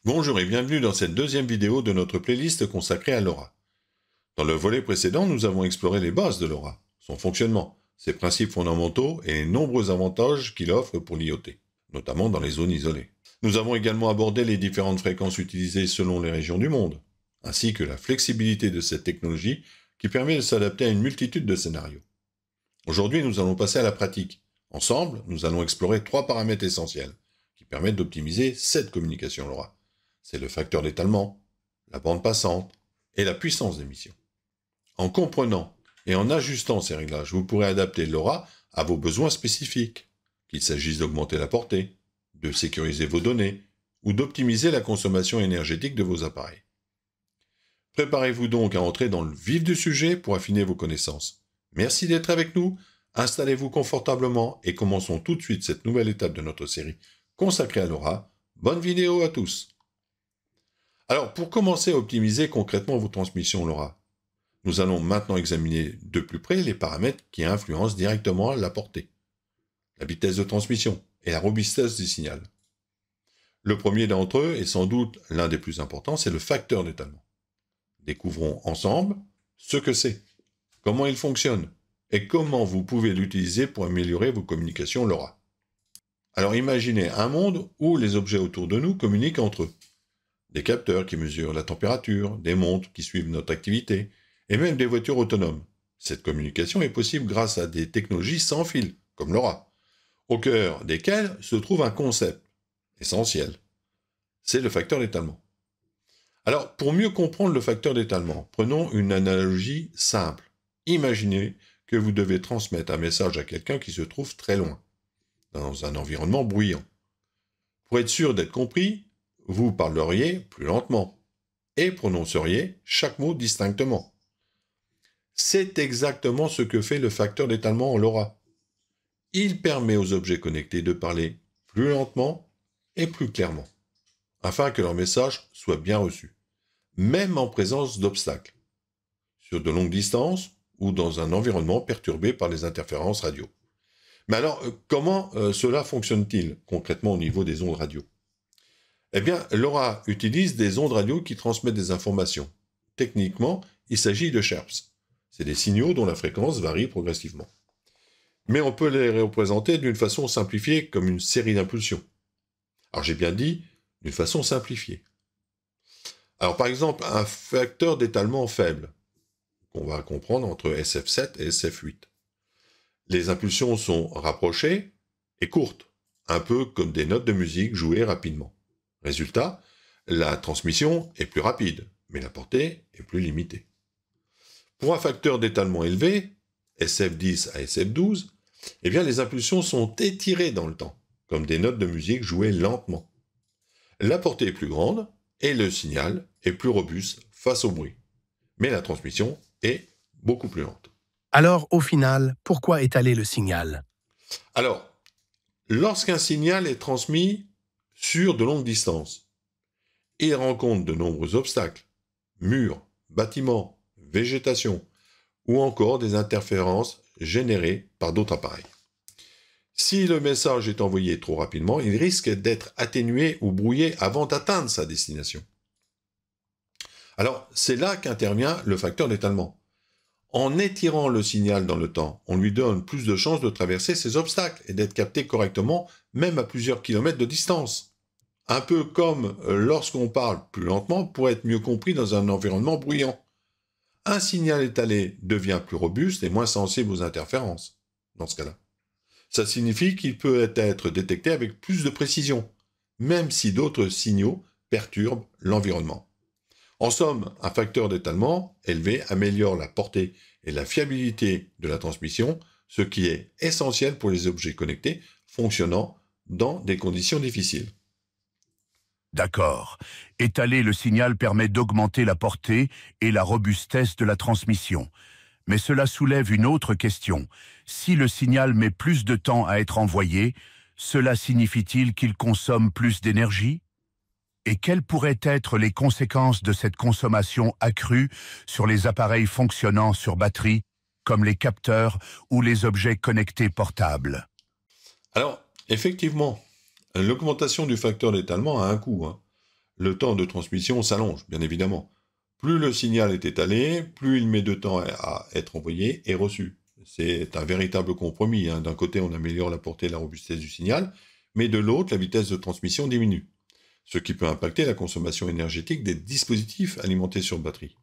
Bonjour et bienvenue dans cette deuxième vidéo de notre playlist consacrée à LoRa. Dans le volet précédent, nous avons exploré les bases de LoRa, son fonctionnement, ses principes fondamentaux et les nombreux avantages qu'il offre pour l'IoT, notamment dans les zones isolées. Nous avons également abordé les différentes fréquences utilisées selon les régions du monde, ainsi que la flexibilité de cette technologie qui permet de s'adapter à une multitude de scénarios. Aujourd'hui, nous allons passer à la pratique. Ensemble, nous allons explorer 3 paramètres essentiels qui permettent d'optimiser cette communication LoRa. C'est le facteur d'étalement, la bande passante et la puissance d'émission. En comprenant et en ajustant ces réglages, vous pourrez adapter LoRa à vos besoins spécifiques, qu'il s'agisse d'augmenter la portée, de sécuriser vos données ou d'optimiser la consommation énergétique de vos appareils. Préparez-vous donc à entrer dans le vif du sujet pour affiner vos connaissances. Merci d'être avec nous, installez-vous confortablement et commençons tout de suite cette nouvelle étape de notre série consacrée à LoRa. Bonne vidéo à tous! Alors, pour commencer à optimiser concrètement vos transmissions LoRa, nous allons maintenant examiner de plus près les paramètres qui influencent directement la portée, la vitesse de transmission et la robustesse du signal. Le premier d'entre eux, et sans doute l'un des plus importants, c'est le facteur d'étalement. Découvrons ensemble ce que c'est, comment il fonctionne et comment vous pouvez l'utiliser pour améliorer vos communications LoRa. Alors imaginez un monde où les objets autour de nous communiquent entre eux. Des capteurs qui mesurent la température, des montres qui suivent notre activité, et même des voitures autonomes. Cette communication est possible grâce à des technologies sans fil, comme LoRa, au cœur desquelles se trouve un concept essentiel. C'est le facteur d'étalement. Alors, pour mieux comprendre le facteur d'étalement, prenons une analogie simple. Imaginez que vous devez transmettre un message à quelqu'un qui se trouve très loin, dans un environnement bruyant. Pour être sûr d'être compris, vous parleriez plus lentement et prononceriez chaque mot distinctement. C'est exactement ce que fait le facteur d'étalement en LoRa. Il permet aux objets connectés de parler plus lentement et plus clairement, afin que leur message soit bien reçu, même en présence d'obstacles, sur de longues distances ou dans un environnement perturbé par les interférences radio. Mais alors, comment cela fonctionne-t-il concrètement au niveau des ondes radio ? Eh bien, LoRa utilise des ondes radio qui transmettent des informations. Techniquement, il s'agit de chirps. C'est des signaux dont la fréquence varie progressivement. Mais on peut les représenter d'une façon simplifiée comme une série d'impulsions. Alors j'ai bien dit, d'une façon simplifiée. Alors par exemple, un facteur d'étalement faible, qu'on va comprendre entre SF7 et SF8. Les impulsions sont rapprochées et courtes, un peu comme des notes de musique jouées rapidement. Résultat, la transmission est plus rapide, mais la portée est plus limitée. Pour un facteur d'étalement élevé, SF10 à SF12, eh bien les impulsions sont étirées dans le temps, comme des notes de musique jouées lentement. La portée est plus grande et le signal est plus robuste face au bruit, mais la transmission est beaucoup plus lente. Alors, au final, pourquoi étaler le signal? Alors, lorsqu'un signal est transmis sur de longues distances, il rencontre de nombreux obstacles, murs, bâtiments, végétation, ou encore des interférences générées par d'autres appareils. Si le message est envoyé trop rapidement, il risque d'être atténué ou brouillé avant d'atteindre sa destination. Alors, c'est là qu'intervient le facteur d'étalement. En étirant le signal dans le temps, on lui donne plus de chances de traverser ces obstacles et d'être capté correctement, même à plusieurs kilomètres de distance. Un peu comme lorsqu'on parle plus lentement pour être mieux compris dans un environnement bruyant. Un signal étalé devient plus robuste et moins sensible aux interférences, dans ce cas-là. Ça signifie qu'il peut être détecté avec plus de précision, même si d'autres signaux perturbent l'environnement. En somme, un facteur d'étalement élevé améliore la portée et la fiabilité de la transmission, ce qui est essentiel pour les objets connectés fonctionnant dans des conditions difficiles. D'accord. Étaler le signal permet d'augmenter la portée et la robustesse de la transmission. Mais cela soulève une autre question. Si le signal met plus de temps à être envoyé, cela signifie-t-il qu'il consomme plus d'énergie ? Et quelles pourraient être les conséquences de cette consommation accrue sur les appareils fonctionnant sur batterie, comme les capteurs ou les objets connectés portables? Alors, effectivement, l'augmentation du facteur d'étalement a un coût. le temps de transmission s'allonge, bien évidemment. Plus le signal est étalé, plus il met de temps à être envoyé et reçu. C'est un véritable compromis. D'un côté, on améliore la portée et la robustesse du signal, mais de l'autre, la vitesse de transmission diminue, ce qui peut impacter la consommation énergétique des dispositifs alimentés sur batterie.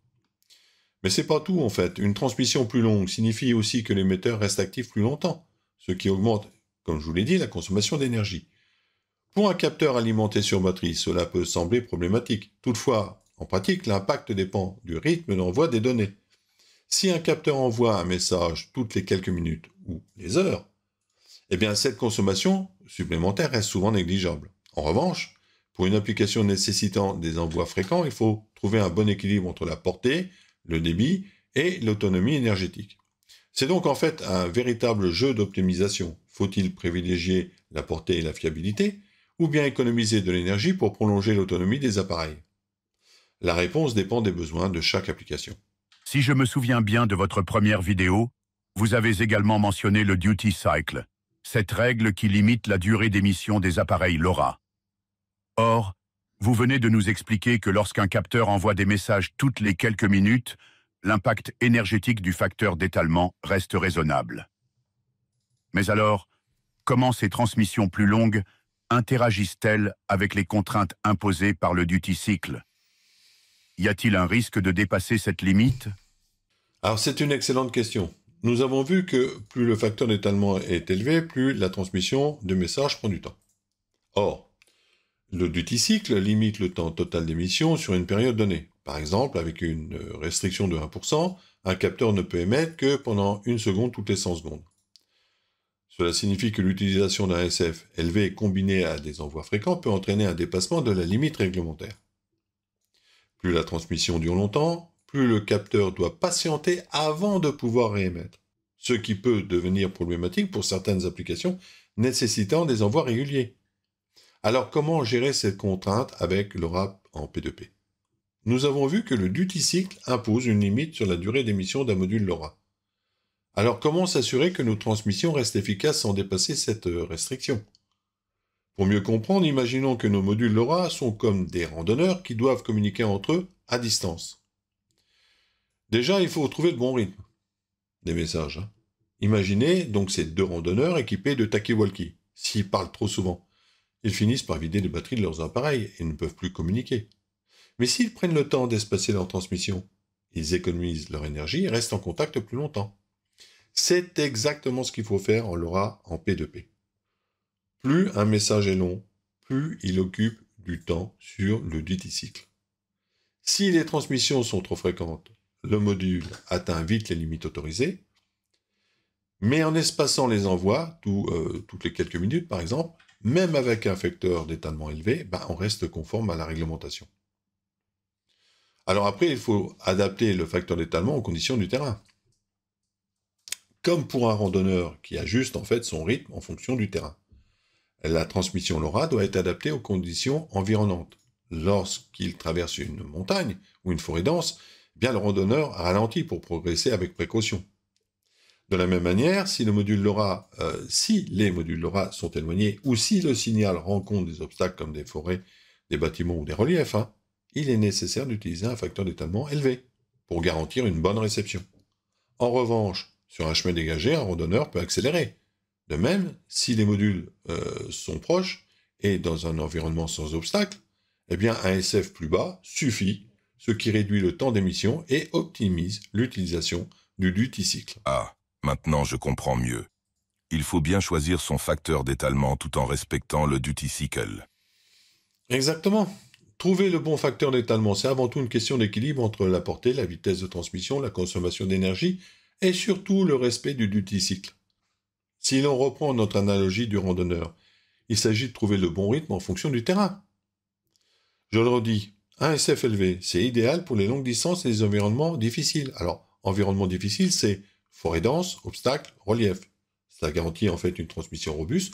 Mais c'est pas tout en fait. Une transmission plus longue signifie aussi que l'émetteur reste actif plus longtemps, ce qui augmente, comme je vous l'ai dit, la consommation d'énergie. Pour un capteur alimenté sur batterie, cela peut sembler problématique. Toutefois, en pratique, l'impact dépend du rythme d'envoi des données. Si un capteur envoie un message toutes les quelques minutes ou les heures, eh bien cette consommation supplémentaire reste souvent négligeable. En revanche, pour une application nécessitant des envois fréquents, il faut trouver un bon équilibre entre la portée, le débit et l'autonomie énergétique. C'est donc en fait un véritable jeu d'optimisation. Faut-il privilégier la portée et la fiabilité, ou bien économiser de l'énergie pour prolonger l'autonomie des appareils? La réponse dépend des besoins de chaque application. Si je me souviens bien de votre première vidéo, vous avez également mentionné le duty cycle, cette règle qui limite la durée d'émission des appareils LoRa. Or, vous venez de nous expliquer que lorsqu'un capteur envoie des messages toutes les quelques minutes, l'impact énergétique du facteur d'étalement reste raisonnable. Mais alors, comment ces transmissions plus longues interagissent-elles avec les contraintes imposées par le duty cycle? Y a-t-il un risque de dépasser cette limite? Alors c'est une excellente question. Nous avons vu que plus le facteur d'étalement est élevé, plus la transmission de messages prend du temps. Or, le duty cycle limite le temps total d'émission sur une période donnée. Par exemple, avec une restriction de 1%, un capteur ne peut émettre que pendant 1 seconde toutes les 100 secondes. Cela signifie que l'utilisation d'un SF élevé combiné à des envois fréquents peut entraîner un dépassement de la limite réglementaire. Plus la transmission dure longtemps, plus le capteur doit patienter avant de pouvoir réémettre, ce qui peut devenir problématique pour certaines applications nécessitant des envois réguliers. Alors comment gérer cette contrainte avec LoRa en P2P? Nous avons vu que le duty cycle impose une limite sur la durée d'émission d'un module LoRa. Alors comment s'assurer que nos transmissions restent efficaces sans dépasser cette restriction? Pour mieux comprendre, imaginons que nos modules LoRa sont comme des randonneurs qui doivent communiquer entre eux à distance. Déjà, il faut trouver le bon rythme des messages. Imaginez donc ces deux randonneurs équipés de talkie-walkie. S'ils parlent trop souvent, ils finissent par vider les batteries de leurs appareils et ne peuvent plus communiquer. Mais s'ils prennent le temps d'espacer leur transmission, ils économisent leur énergie et restent en contact plus longtemps. C'est exactement ce qu'il faut faire en LoRa en P2P. Plus un message est long, plus il occupe du temps sur le duty cycle. Si les transmissions sont trop fréquentes, le module atteint vite les limites autorisées, mais en espaçant les envois, toutes les quelques minutes par exemple, même avec un facteur d'étalement élevé, on reste conforme à la réglementation. Alors après, il faut adapter le facteur d'étalement aux conditions du terrain. Comme pour un randonneur qui ajuste en fait son rythme en fonction du terrain. La transmission LoRa doit être adaptée aux conditions environnantes. Lorsqu'il traverse une montagne ou une forêt dense, le randonneur ralentit pour progresser avec précaution. De la même manière, si les modules LoRa sont éloignés ou si le signal rencontre des obstacles comme des forêts, des bâtiments ou des reliefs, il est nécessaire d'utiliser un facteur d'étalement élevé pour garantir une bonne réception. En revanche, sur un chemin dégagé, un randonneur peut accélérer. De même, si les modules sont proches et dans un environnement sans obstacle, un SF plus bas suffit, ce qui réduit le temps d'émission et optimise l'utilisation du duty cycle. Ah, maintenant je comprends mieux. Il faut bien choisir son facteur d'étalement tout en respectant le duty cycle. Exactement. Trouver le bon facteur d'étalement, c'est avant tout une question d'équilibre entre la portée, la vitesse de transmission, la consommation d'énergie et surtout le respect du duty cycle. Si l'on reprend notre analogie du randonneur, il s'agit de trouver le bon rythme en fonction du terrain. Je le redis, un SF élevé, c'est idéal pour les longues distances et les environnements difficiles. Alors, environnement difficile, c'est forêt dense, obstacles, relief. Ça garantit en fait une transmission robuste,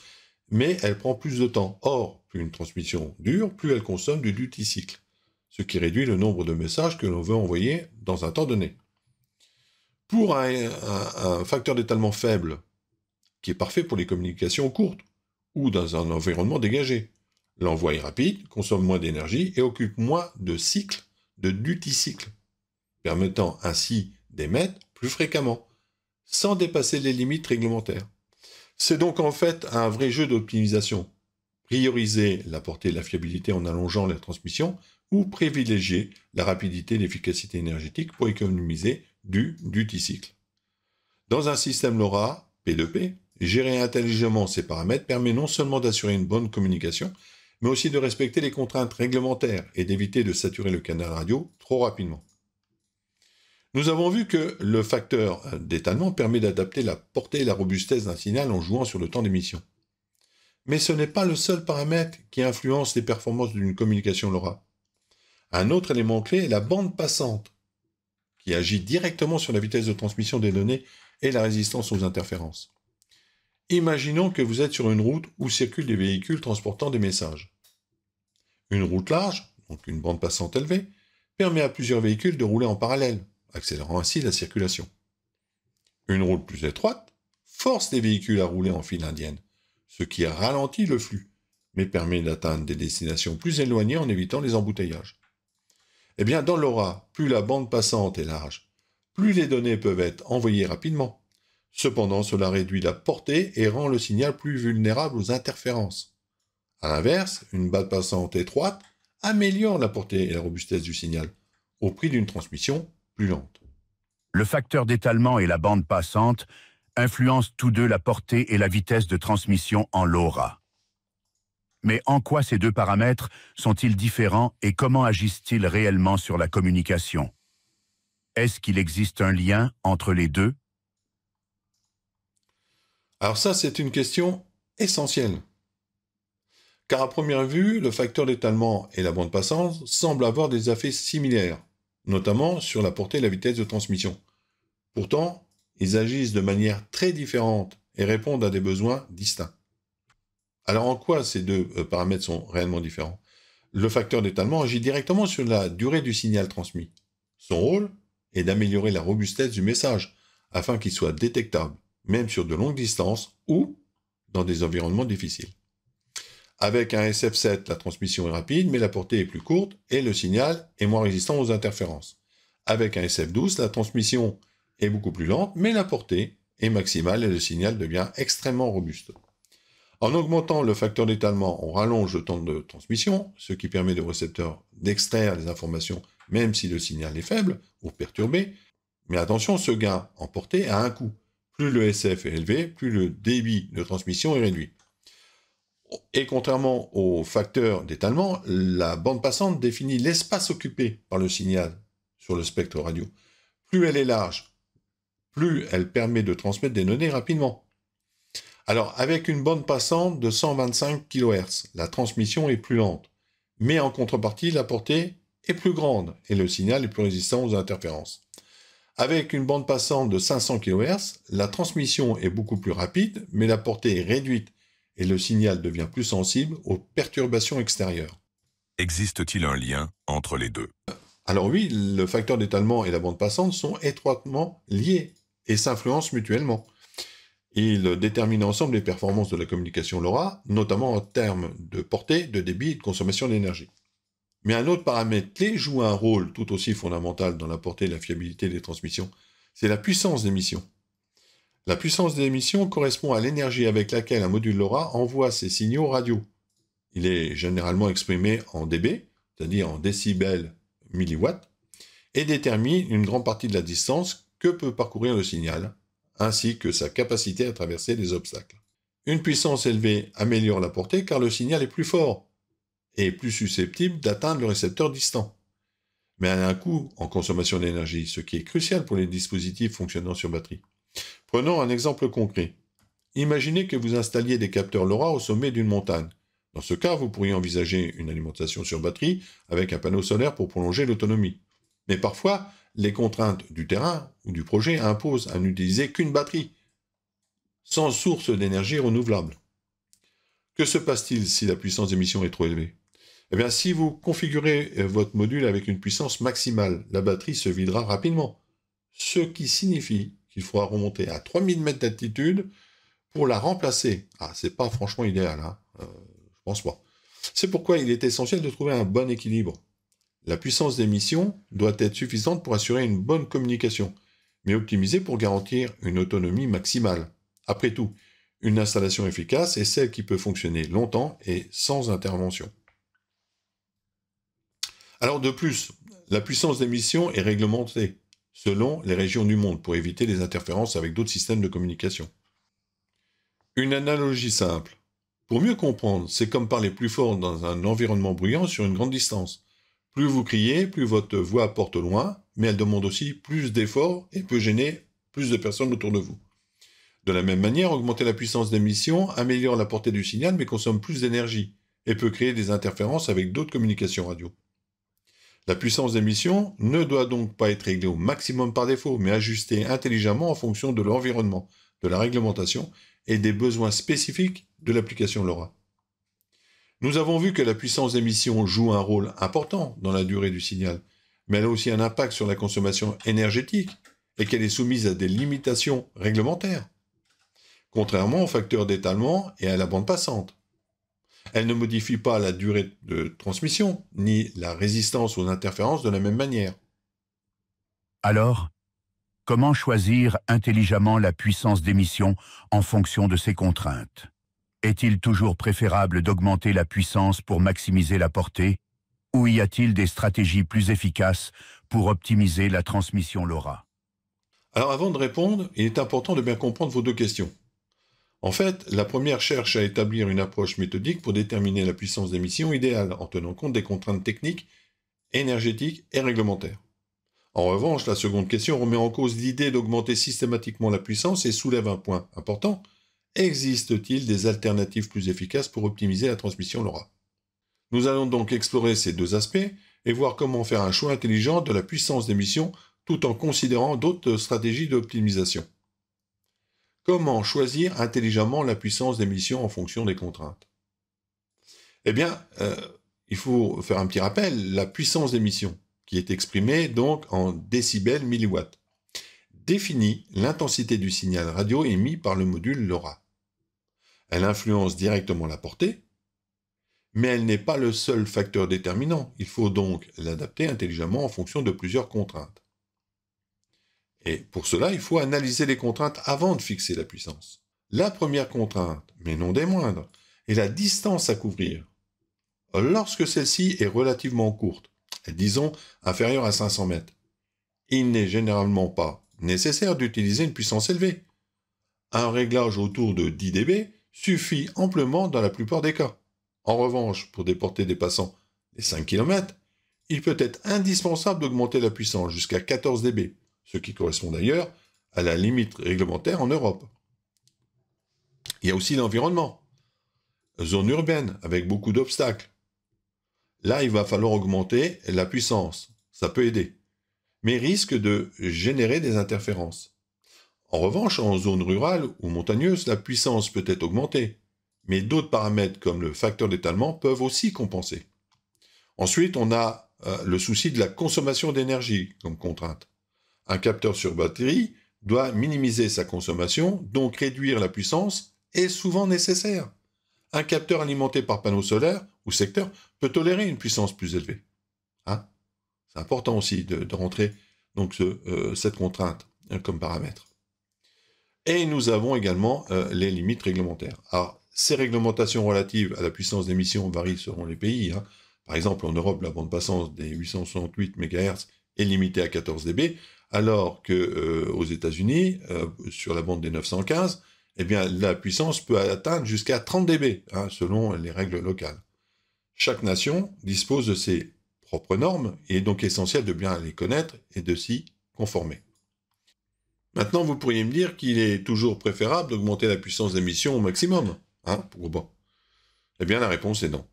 mais elle prend plus de temps. Or, plus une transmission dure, plus elle consomme du duty cycle, ce qui réduit le nombre de messages que l'on veut envoyer dans un temps donné. Pour un facteur d'étalement faible, qui est parfait pour les communications courtes ou dans un environnement dégagé, L'envoi est rapide, consomme moins d'énergie et occupe moins de cycles de duty cycle, permettant ainsi d'émettre plus fréquemment, sans dépasser les limites réglementaires. C'est donc en fait un vrai jeu d'optimisation. Prioriser la portée et la fiabilité en allongeant la transmission ou privilégier la rapidité et l'efficacité énergétique pour économiser du duty cycle. Dans un système LoRa, P2P, gérer intelligemment ces paramètres permet non seulement d'assurer une bonne communication, mais aussi de respecter les contraintes réglementaires et d'éviter de saturer le canal radio trop rapidement. Nous avons vu que le facteur d'étalement permet d'adapter la portée et la robustesse d'un signal en jouant sur le temps d'émission. Mais ce n'est pas le seul paramètre qui influence les performances d'une communication LoRa. Un autre élément clé est la bande passante, qui agit directement sur la vitesse de transmission des données et la résistance aux interférences. Imaginons que vous êtes sur une route où circulent des véhicules transportant des messages. Une route large, donc une bande passante élevée, permet à plusieurs véhicules de rouler en parallèle, accélérant ainsi la circulation. Une route plus étroite force les véhicules à rouler en file indienne, ce qui ralentit le flux, mais permet d'atteindre des destinations plus éloignées en évitant les embouteillages. Eh bien, dans LoRa, plus la bande passante est large, plus les données peuvent être envoyées rapidement. Cependant, cela réduit la portée et rend le signal plus vulnérable aux interférences. A l'inverse, une bande passante étroite améliore la portée et la robustesse du signal, au prix d'une transmission plus lente. Le facteur d'étalement et la bande passante influencent tous deux la portée et la vitesse de transmission en LoRa. Mais en quoi ces deux paramètres sont-ils différents et comment agissent-ils réellement sur la communication? Est-ce qu'il existe un lien entre les deux? Alors ça, c'est une question essentielle. Car à première vue, le facteur d'étalement et la bande passante semblent avoir des effets similaires, notamment sur la portée et la vitesse de transmission. Pourtant, ils agissent de manière très différente et répondent à des besoins distincts. Alors en quoi ces deux paramètres sont réellement différents? Le facteur d'étalement agit directement sur la durée du signal transmis. Son rôle est d'améliorer la robustesse du message, afin qu'il soit détectable, même sur de longues distances ou dans des environnements difficiles. Avec un SF7, la transmission est rapide, mais la portée est plus courte et le signal est moins résistant aux interférences. Avec un SF12, la transmission est beaucoup plus lente, mais la portée est maximale et le signal devient extrêmement robuste. En augmentant le facteur d'étalement, on rallonge le temps de transmission, ce qui permet au récepteur d'extraire les informations même si le signal est faible ou perturbé. Mais attention, ce gain en portée a un coût. Plus le SF est élevé, plus le débit de transmission est réduit. Et contrairement au facteur d'étalement, la bande passante définit l'espace occupé par le signal sur le spectre radio. Plus elle est large, plus elle permet de transmettre des données rapidement. Alors, avec une bande passante de 125 kHz, la transmission est plus lente. Mais en contrepartie, la portée est plus grande et le signal est plus résistant aux interférences. Avec une bande passante de 500 kHz, la transmission est beaucoup plus rapide, mais la portée est réduite et le signal devient plus sensible aux perturbations extérieures. Existe-t-il un lien entre les deux? Alors oui, le facteur d'étalement et la bande passante sont étroitement liés et s'influencent mutuellement. Ils déterminent ensemble les performances de la communication LoRa, notamment en termes de portée, de débit et de consommation d'énergie. Mais un autre paramètre clé joue un rôle tout aussi fondamental dans la portée et la fiabilité des transmissions, c'est la puissance d'émission. La puissance d'émission correspond à l'énergie avec laquelle un module LoRa envoie ses signaux radio. Il est généralement exprimé en dB, c'est-à-dire en décibels milliwatts, et détermine une grande partie de la distance que peut parcourir le signal, ainsi que sa capacité à traverser les obstacles. Une puissance élevée améliore la portée car le signal est plus fort et plus susceptible d'atteindre le récepteur distant. Mais elle a un coût en consommation d'énergie, ce qui est crucial pour les dispositifs fonctionnant sur batterie. Prenons un exemple concret. Imaginez que vous installiez des capteurs LoRa au sommet d'une montagne. Dans ce cas, vous pourriez envisager une alimentation sur batterie avec un panneau solaire pour prolonger l'autonomie. Mais parfois, les contraintes du terrain ou du projet imposent à n'utiliser qu'une batterie, sans source d'énergie renouvelable. Que se passe-t-il si la puissance d'émission est trop élevée? Eh bien, si vous configurez votre module avec une puissance maximale, la batterie se videra rapidement, ce qui signifie qu'il faudra remonter à 3000 mètres d'altitude pour la remplacer. Ah, c'est pas franchement idéal, hein, je pense pas. C'est pourquoi il est essentiel de trouver un bon équilibre. La puissance d'émission doit être suffisante pour assurer une bonne communication, mais optimisée pour garantir une autonomie maximale. Après tout, une installation efficace est celle qui peut fonctionner longtemps et sans intervention. Alors de plus, la puissance d'émission est réglementée selon les régions du monde pour éviter les interférences avec d'autres systèmes de communication. Une analogie simple. Pour mieux comprendre, c'est comme parler plus fort dans un environnement bruyant sur une grande distance. Plus vous criez, plus votre voix porte loin, mais elle demande aussi plus d'efforts et peut gêner plus de personnes autour de vous. De la même manière, augmenter la puissance d'émission améliore la portée du signal mais consomme plus d'énergie et peut créer des interférences avec d'autres communications radio. La puissance d'émission ne doit donc pas être réglée au maximum par défaut, mais ajustée intelligemment en fonction de l'environnement, de la réglementation et des besoins spécifiques de l'application LoRa. Nous avons vu que la puissance d'émission joue un rôle important dans la durée du signal, mais elle a aussi un impact sur la consommation énergétique et qu'elle est soumise à des limitations réglementaires, contrairement au facteur d'étalement et à la bande passante. Elle ne modifie pas la durée de transmission, ni la résistance aux interférences de la même manière. Alors, comment choisir intelligemment la puissance d'émission en fonction de ces contraintes? Est-il toujours préférable d'augmenter la puissance pour maximiser la portée, ou y a-t-il des stratégies plus efficaces pour optimiser la transmission LoRa? Alors avant de répondre, il est important de bien comprendre vos deux questions. En fait, la première cherche à établir une approche méthodique pour déterminer la puissance d'émission idéale en tenant compte des contraintes techniques, énergétiques et réglementaires. En revanche, la seconde question remet en cause l'idée d'augmenter systématiquement la puissance et soulève un point important. Existe-t-il des alternatives plus efficaces pour optimiser la transmission LoRa? Nous allons donc explorer ces deux aspects et voir comment faire un choix intelligent de la puissance d'émission tout en considérant d'autres stratégies d'optimisation. Comment choisir intelligemment la puissance d'émission en fonction des contraintes? Eh bien, il faut faire un petit rappel. La puissance d'émission, qui est exprimée donc en décibels milliwatts, définit l'intensité du signal radio émis par le module LoRa. Elle influence directement la portée, mais elle n'est pas le seul facteur déterminant. Il faut donc l'adapter intelligemment en fonction de plusieurs contraintes. Et pour cela, il faut analyser les contraintes avant de fixer la puissance. La première contrainte, mais non des moindres, est la distance à couvrir. Lorsque celle-ci est relativement courte, disons inférieure à 500 mètres, il n'est généralement pas nécessaire d'utiliser une puissance élevée. Un réglage autour de 10 dB suffit amplement dans la plupart des cas. En revanche, pour des portées dépassant les 5 km, il peut être indispensable d'augmenter la puissance jusqu'à 14 dB, ce qui correspond d'ailleurs à la limite réglementaire en Europe. Il y a aussi l'environnement. Zone urbaine, avec beaucoup d'obstacles. Là, il va falloir augmenter la puissance. Ça peut aider, mais risque de générer des interférences. En revanche, en zone rurale ou montagneuse, la puissance peut être augmentée, mais d'autres paramètres comme le facteur d'étalement peuvent aussi compenser. Ensuite, on a le souci de la consommation d'énergie comme contrainte. Un capteur sur batterie doit minimiser sa consommation, donc réduire la puissance est souvent nécessaire. Un capteur alimenté par panneau solaire ou secteur peut tolérer une puissance plus élevée. C'est important aussi de rentrer donc cette contrainte comme paramètre. Et nous avons également les limites réglementaires. Alors, ces réglementations relatives à la puissance d'émission varient selon les pays. Par exemple, en Europe, la bande passante des 868 MHz est limitée à 14 dB, alors qu'aux États-Unis, sur la bande des 915, eh bien, la puissance peut atteindre jusqu'à 30 dB, selon les règles locales. Chaque nation dispose de ses propres normes, et il est donc essentiel de bien les connaître et de s'y conformer. Maintenant, vous pourriez me dire qu'il est toujours préférable d'augmenter la puissance d'émission au maximum. Pourquoi pas? Eh bien, la réponse est non.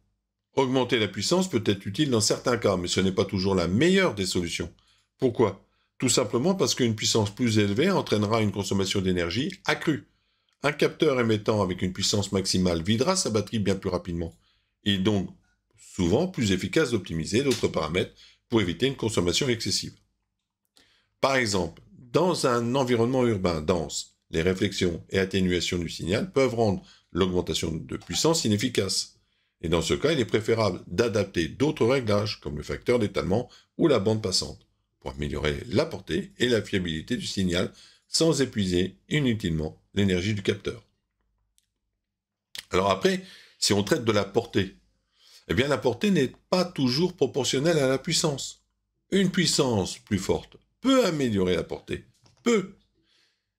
Augmenter la puissance peut être utile dans certains cas, mais ce n'est pas toujours la meilleure des solutions. Pourquoi? Tout simplement parce qu'une puissance plus élevée entraînera une consommation d'énergie accrue. Un capteur émettant avec une puissance maximale videra sa batterie bien plus rapidement. Il est donc souvent plus efficace d'optimiser d'autres paramètres pour éviter une consommation excessive. Par exemple, dans un environnement urbain dense, les réflexions et atténuations du signal peuvent rendre l'augmentation de puissance inefficace. Et dans ce cas, il est préférable d'adapter d'autres réglages, comme le facteur d'étalement ou la bande passante, pour améliorer la portée et la fiabilité du signal sans épuiser inutilement l'énergie du capteur. Alors après, si on traite de la portée, eh bien la portée n'est pas toujours proportionnelle à la puissance. Une puissance plus forte peut améliorer la portée,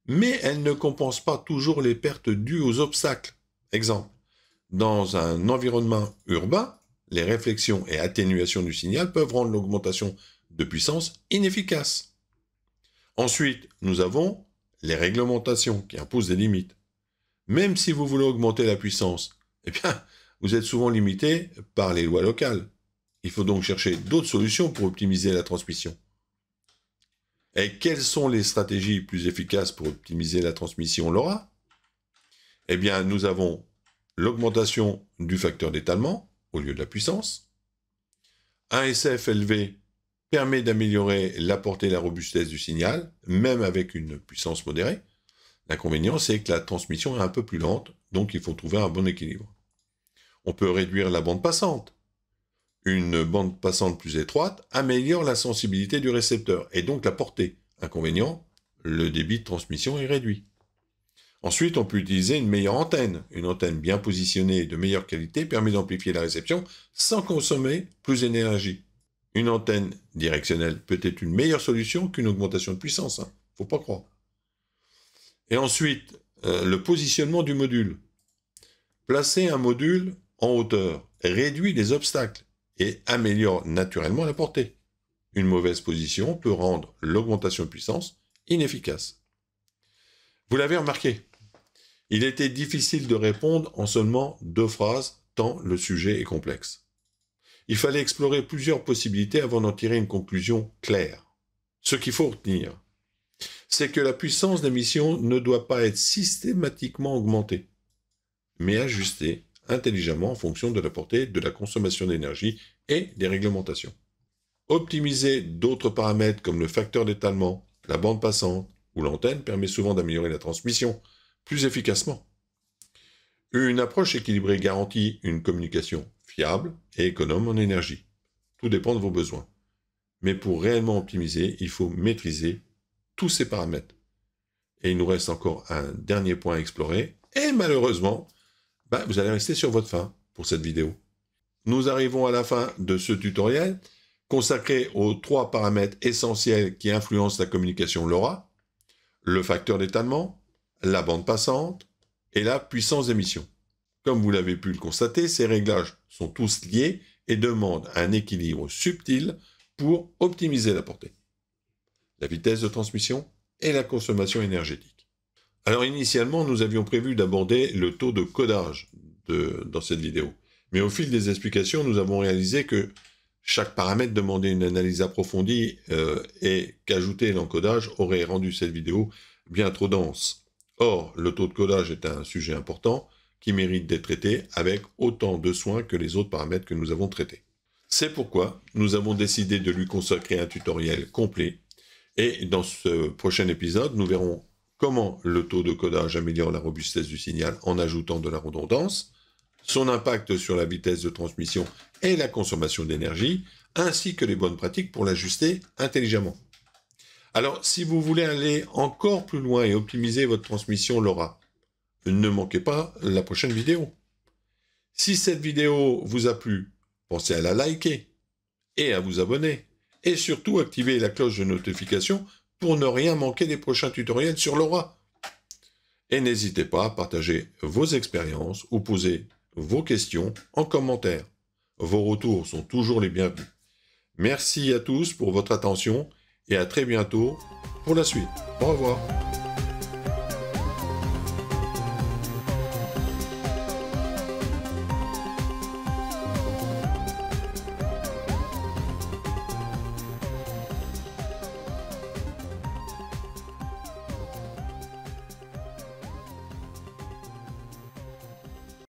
mais elle ne compense pas toujours les pertes dues aux obstacles. Exemple, dans un environnement urbain, les réflexions et atténuations du signal peuvent rendre l'augmentation de puissance inefficace. Ensuite, nous avons les réglementations qui imposent des limites. Même si vous voulez augmenter la puissance, eh bien, vous êtes souvent limité par les lois locales. Il faut donc chercher d'autres solutions pour optimiser la transmission. Et quelles sont les stratégies plus efficaces pour optimiser la transmission LoRa? Eh bien, nous avons l'augmentation du facteur d'étalement au lieu de la puissance. Un SF élevé permet d'améliorer la portée et la robustesse du signal, même avec une puissance modérée. L'inconvénient, c'est que la transmission est un peu plus lente, donc il faut trouver un bon équilibre. On peut réduire la bande passante. Une bande passante plus étroite améliore la sensibilité du récepteur, et donc la portée. Inconvénient, le débit de transmission est réduit. Ensuite, on peut utiliser une meilleure antenne. Une antenne bien positionnée et de meilleure qualité permet d'amplifier la réception sans consommer plus d'énergie. Une antenne directionnelle peut être une meilleure solution qu'une augmentation de puissance, faut pas croire. Et ensuite, le positionnement du module. Placer un module en hauteur réduit les obstacles et améliore naturellement la portée. Une mauvaise position peut rendre l'augmentation de puissance inefficace. Vous l'avez remarqué, il était difficile de répondre en seulement 2 phrases, tant le sujet est complexe. Il fallait explorer plusieurs possibilités avant d'en tirer une conclusion claire. Ce qu'il faut retenir, c'est que la puissance d'émission ne doit pas être systématiquement augmentée, mais ajustée intelligemment en fonction de la portée, de la consommation d'énergie et des réglementations. Optimiser d'autres paramètres comme le facteur d'étalement, la bande passante ou l'antenne permet souvent d'améliorer la transmission plus efficacement. Une approche équilibrée garantit une communication fiable et économe en énergie. Tout dépend de vos besoins. Mais pour réellement optimiser, il faut maîtriser tous ces paramètres. Et il nous reste encore un dernier point à explorer. Et malheureusement, vous allez rester sur votre faim pour cette vidéo. Nous arrivons à la fin de ce tutoriel consacré aux 3 paramètres essentiels qui influencent la communication LoRa, le facteur d'étalement, la bande passante et la puissance d'émission. Comme vous l'avez pu le constater, ces réglages sont tous liés et demandent un équilibre subtil pour optimiser la portée, la vitesse de transmission et la consommation énergétique. Alors initialement, nous avions prévu d'aborder le taux de codage dans cette vidéo. Mais au fil des explications, nous avons réalisé que chaque paramètre demandait une analyse approfondie et qu'ajouter l'encodage aurait rendu cette vidéo bien trop dense. Or, le taux de codage est un sujet important qui mérite d'être traité avec autant de soin que les autres paramètres que nous avons traités. C'est pourquoi nous avons décidé de lui consacrer un tutoriel complet. Et dans ce prochain épisode, nous verrons comment le taux de codage améliore la robustesse du signal en ajoutant de la redondance, son impact sur la vitesse de transmission et la consommation d'énergie, ainsi que les bonnes pratiques pour l'ajuster intelligemment. Alors, si vous voulez aller encore plus loin et optimiser votre transmission LoRa, ne manquez pas la prochaine vidéo. Si cette vidéo vous a plu, pensez à la liker et à vous abonner. Et surtout, activez la cloche de notification pour ne rien manquer des prochains tutoriels sur LoRa. Et n'hésitez pas à partager vos expériences ou poser vos questions en commentaire. Vos retours sont toujours les bienvenus. Merci à tous pour votre attention et à très bientôt pour la suite. Au revoir.